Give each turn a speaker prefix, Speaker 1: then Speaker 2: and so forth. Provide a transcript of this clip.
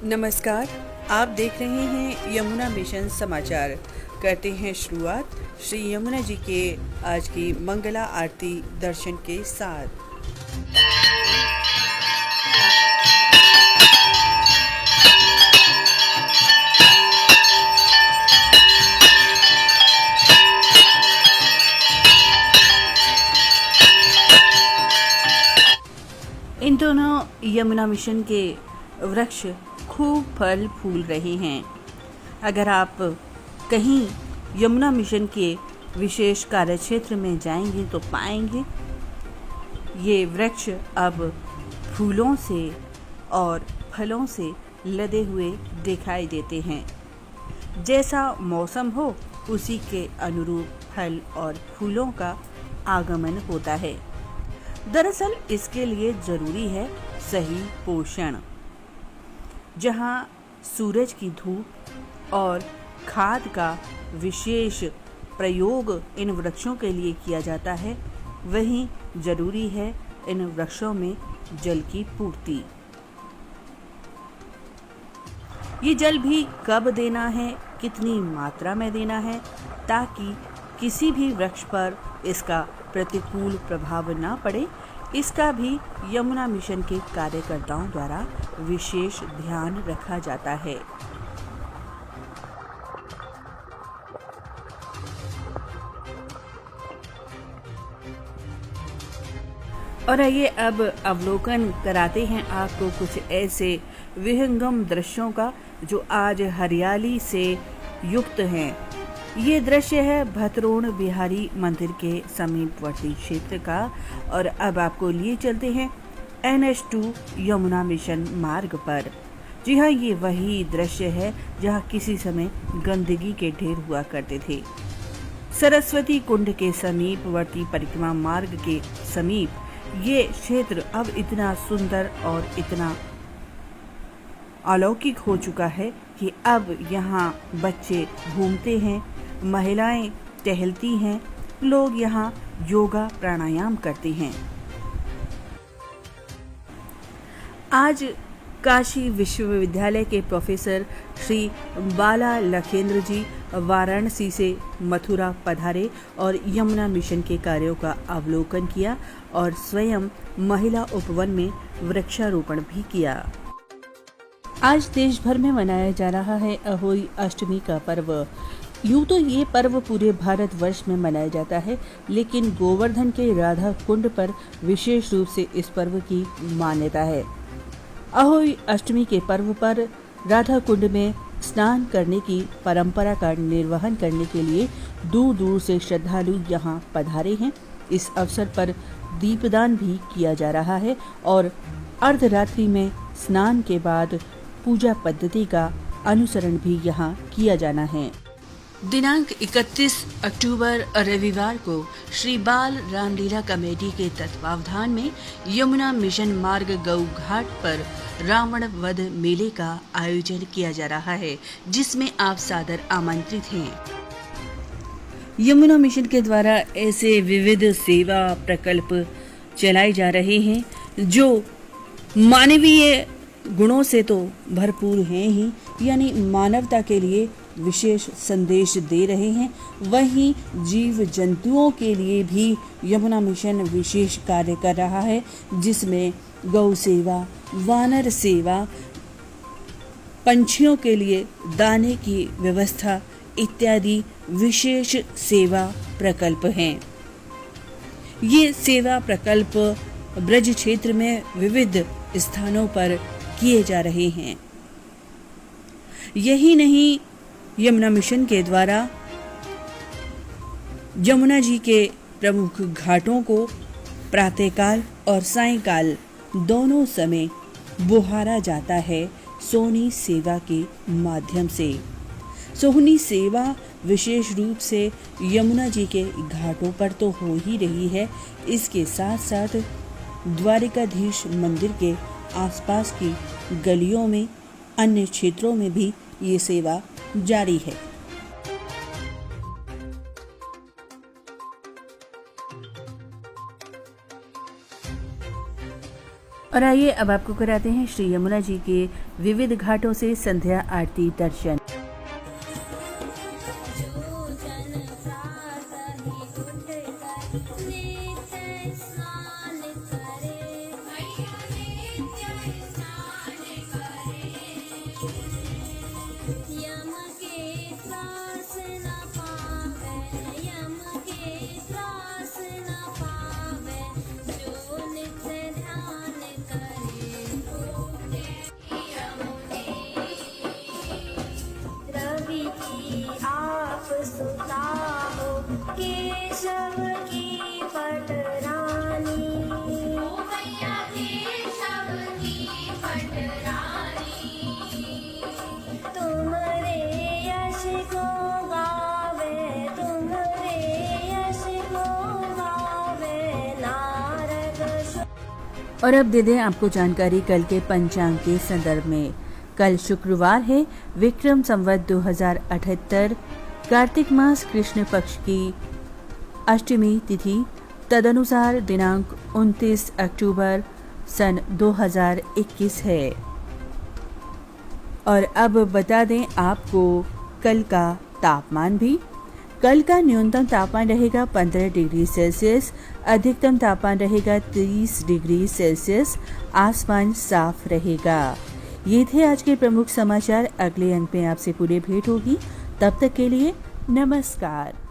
Speaker 1: नमस्कार। आप देख रहे हैं यमुना मिशन समाचार। करते हैं शुरुआत श्री यमुना जी के आज की मंगला आरती दर्शन के साथ। इन दोनों यमुना मिशन के वृक्ष खूब फल फूल रहे हैं। अगर आप कहीं यमुना मिशन के विशेष कार्यक्षेत्र में जाएंगे तो पाएंगे ये वृक्ष अब फूलों से और फलों से लदे हुए दिखाई देते हैं। जैसा मौसम हो उसी के अनुरूप फल और फूलों का आगमन होता है। दरअसल इसके लिए जरूरी है सही पोषण। जहां सूरज की धूप और खाद का विशेष प्रयोग इन वृक्षों के लिए किया जाता है, वहीं जरूरी है इन वृक्षों में जल की पूर्ति। ये जल भी कब देना है, कितनी मात्रा में देना है, ताकि किसी भी वृक्ष पर इसका प्रतिकूल प्रभाव न पड़े, इसका भी यमुना मिशन के कार्यकर्ताओं द्वारा विशेष ध्यान रखा जाता है। और आइए अब अवलोकन कराते हैं आपको कुछ ऐसे विहंगम दृश्यों का जो आज हरियाली से युक्त हैं। ये दृश्य है भतरोण बिहारी मंदिर के समीपवर्ती क्षेत्र का। और अब आपको लिए चलते हैं NH2 यमुना मिशन मार्ग पर। जी हाँ, ये वही दृश्य है जहाँ किसी समय गंदगी के ढेर हुआ करते थे। सरस्वती कुंड के समीपवर्ती परिक्रमा मार्ग के समीप ये क्षेत्र अब इतना सुंदर और इतना अलौकिक हो चुका है कि अब यहाँ बच्चे घूमते हैं, महिलाएं टहलती हैं, लोग यहाँ योगा प्राणायाम करते हैं। आज काशी विश्वविद्यालय के प्रोफेसर श्री बाला लखेंद्र जी वाराणसी से मथुरा पधारे और यमुना मिशन के कार्यों का अवलोकन किया और स्वयं महिला उपवन में वृक्षारोपण भी किया। आज देश भर में मनाया जा रहा है अहोई अष्टमी का पर्व। यूं तो ये पर्व पूरे भारतवर्ष में मनाया जाता है, लेकिन गोवर्धन के राधा कुंड पर विशेष रूप से इस पर्व की मान्यता है। अहोई अष्टमी के पर्व पर राधा कुंड में स्नान करने की परंपरा का निर्वहन करने के लिए दूर दूर से श्रद्धालु यहाँ पधारे हैं। इस अवसर पर दीपदान भी किया जा रहा है और अर्धरात्रि में स्नान के बाद पूजा पद्धति का अनुसरण भी यहाँ किया जाना है। दिनांक 31 अक्टूबर रविवार को श्री बाल रामलीला कमेटी के तत्वावधान में यमुना मिशन मार्ग गौ घाट पर रावण वध मेले का आयोजन किया जा रहा है, जिसमें आप सादर आमंत्रित हैं। यमुना मिशन के द्वारा ऐसे विविध सेवा प्रकल्प चलाए जा रहे हैं जो मानवीय गुणों से तो भरपूर हैं ही, यानी मानवता के लिए विशेष संदेश दे रहे हैं। वहीं जीव जंतुओं के लिए भी यमुना मिशन विशेष कार्य कर रहा है, जिसमें गौ सेवा, वानर सेवा, पंछियों के लिए दाने की व्यवस्था इत्यादि विशेष सेवा प्रकल्प हैं। ये सेवा प्रकल्प ब्रज क्षेत्र में विविध स्थानों पर किए जा रहे हैं। यही नहीं, यमुना मिशन के द्वारा यमुना जी के प्रमुख घाटों को प्रातःकाल और सायंकाल दोनों समय बुहारा जाता है सोहनी सेवा के माध्यम से। सोहनी सेवा विशेष रूप से यमुना जी के घाटों पर तो हो ही रही है, इसके साथ साथ द्वारिकाधीश मंदिर के आसपास की गलियों में, अन्य क्षेत्रों में भी ये सेवा जारी है। और आइए अब आपको कराते हैं श्री यमुना जी के विविध घाटों से संध्या आरती दर्शन।
Speaker 2: केशव की पटरानी, ओ भैया केशव की पटरानी, तुम्हारे यश को गावे, तुम्हारे यश को गावे नारद।
Speaker 1: और अब दे दें आपको जानकारी कल के पंचांग के संदर्भ में। कल शुक्रवार है, विक्रम संवत 2078, कार्तिक मास कृष्ण पक्ष की अष्टमी तिथि, तदनुसार दिनांक 29 अक्टूबर सन 2021 है। और अब बता दें आपको कल का तापमान भी। कल का न्यूनतम तापमान रहेगा 15 डिग्री सेल्सियस, अधिकतम तापमान रहेगा 30 डिग्री सेल्सियस, आसमान साफ रहेगा। ये थे आज के प्रमुख समाचार। अगले अंक में आपसे पूरी भेंट होगी, तब तक के लिए नमस्कार।